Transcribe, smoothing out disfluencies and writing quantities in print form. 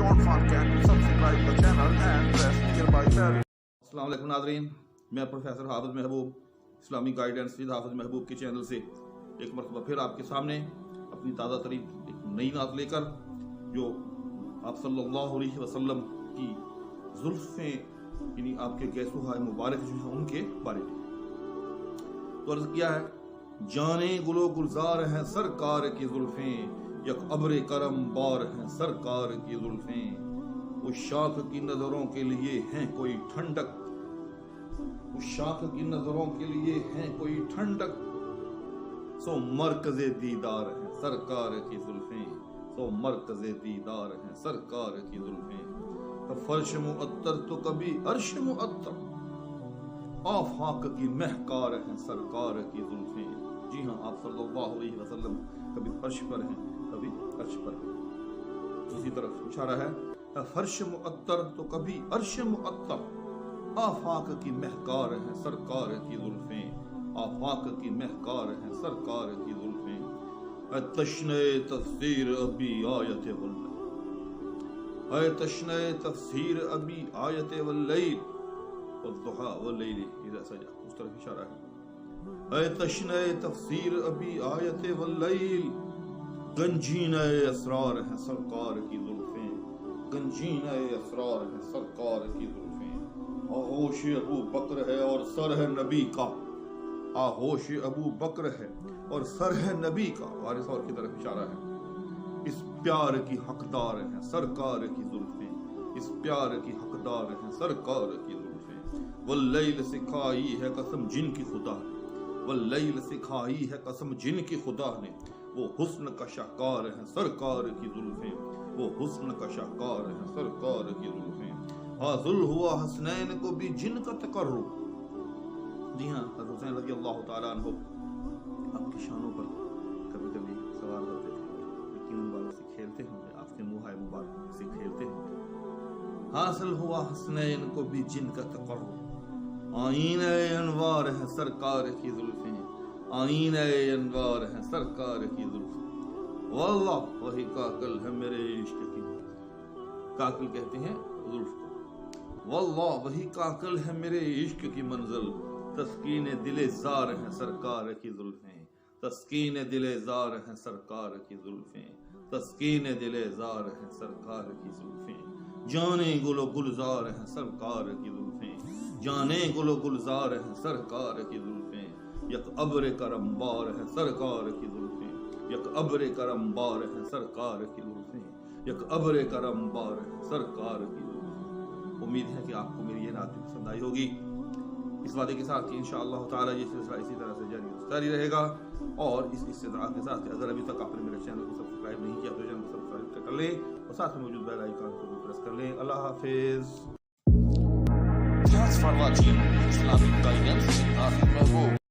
don't forget to subscribe the channel and press nearby bell. अस्सलाम वालेकुम नाज़रीन, मैं प्रोफेसर हाफिज़ महबूब इस्लामी गाइडेंस विद हाफिज़ महबूब के चैनल से एक मरतबा फिर आपके सामने अपनी ताज़ा तरीन एक नई नात लेकर जो आप सल्लल्लाहु अलैहि वसल्लम की जुल्फ़ें यानी आपके गैसुहाए मुबारक जो हैं उनके बारे में तो अर्ज़ किया है। जाने गुलो गुलजार हैं सरकार की जुल्फ़ें, यक अब्र करम बार हैं सरकार की जुल्फ़ें। उस शाख की नजरों के लिए हैं कोई ठंडक, उस शाख की नजरों के लिए हैं कोई ठंडक। सो मरकज़े दीदार हैं सरकार की जुल्फ़ें, सो मरकज़े दीदार हैं सरकार की जुल्फ़ें। तो फर्श मुअत्तर तो कभी अर्श मुअत्तर, आफाक की महकार हैं सरकार की जुल्फ़ें। जी हाँ, आप सल्लल्लाहु अलैहि वसल्लम कभी फर्श पर हैं कभी अर्श पर हैं। इसी तरफ इशारा है, फर्श मुअत्तर तो कभी अर्श मुअत्तर, आफाक की महकार हैं सरकार की जुल्फ़ें, आफाक की महकार हैं सरकार की जुल्फ़ें। तशने तफसीर अभी आयत वल्लैल, तशने तफसीर अभी आयत वल्लैल वद्दुहा वल्लैल इज़ा सजा, उस तरफ इशारा है। तशने तफसीर अभी आयत वल्लैल, गंजीन असरार हैं सरकार की जुल्फ़ें, गंजीन असरार हैं सरकार की जुल्फ़ें। आहोश अबू बकर है और सर है नबी का, आहोश अबू बकर है और सर है नबी का, वारिस और की तरफ इशारा है। इस प्यार की हकदार हैं सरकार की जुल्फ़ें, इस प्यार की हकदार हैं सरकार की जुल्फ़ें। वल्लैल सिखाई है कसम जिनकी खुदा ने, वल्लैल सिखाई है कसम जिनकी खुदा ने। वो हुस्न का शाहकार है सरकार की जुल्फ़ें, वो हुस्न का शाहकार है सरकार की जुल्फ़ें। हाज़िल हुआ हसनैन को भी जिनका तकर्रुब। जी हाँ, हज़रत हुसैन रज़ी अल्लाह तआला अन्हु आपकी शानों पर कभी कभी सवाल होते थे, लेकिन उन वालों से खेलते होंगे, आपके मुहाय मुबारक से खेलते होंगे। हासिल हुआ हसनैन को भी जिनका तकर्रुब, आईने अनवार है सरकार की जुल्फ़ें, आईने अनवार है सरकार की जुल्फ़ें। वल्लाह वही काकल है मेरे इश्क की, काकल कहते हैं जुल्फ़ को। वल्लाह वही काकल है मेरे इश्क की मंजिल, तस्कीन दिले ज़ार है सरकार की जुल्फ़ें, तस्कीन दिले ज़ार है सरकार की जुल्फ़ें, तस्कीन दिले ज़ार है सरकार की जुल्फ़ें। जाने गुलो गुलजार है सरकार की जुल्फ़ें, जाने गुलो गुलजार है सरकार की जुल्फ़ें। यक अब्र करम बार है सरकार की जुल्फ़ें, यक अब्र करम बार है सरकार की जुल्फ़ें, यक अब्र करम बार है सरकार की जुल्फ़ें। उम्मीद है कि आपको मेरी ये नात पसंद आई होगी, इस वादे के साथ कि इंशाअल्लाह ताला ये सिलसिला इसी तरह से जारी रहेगा। और इस इस्तिदआ के साथ अगर अभी तक आपने मेरे चैनल को सब्सक्राइब नहीं किया तो चैनल को सब्सक्राइब कर लें और साथ में मौजूद बेल आइकन को भी प्रेस कर लें। अल्लाह हाफिज़। Thanks for watching Islamic Guidance with Hafiz Mahbub.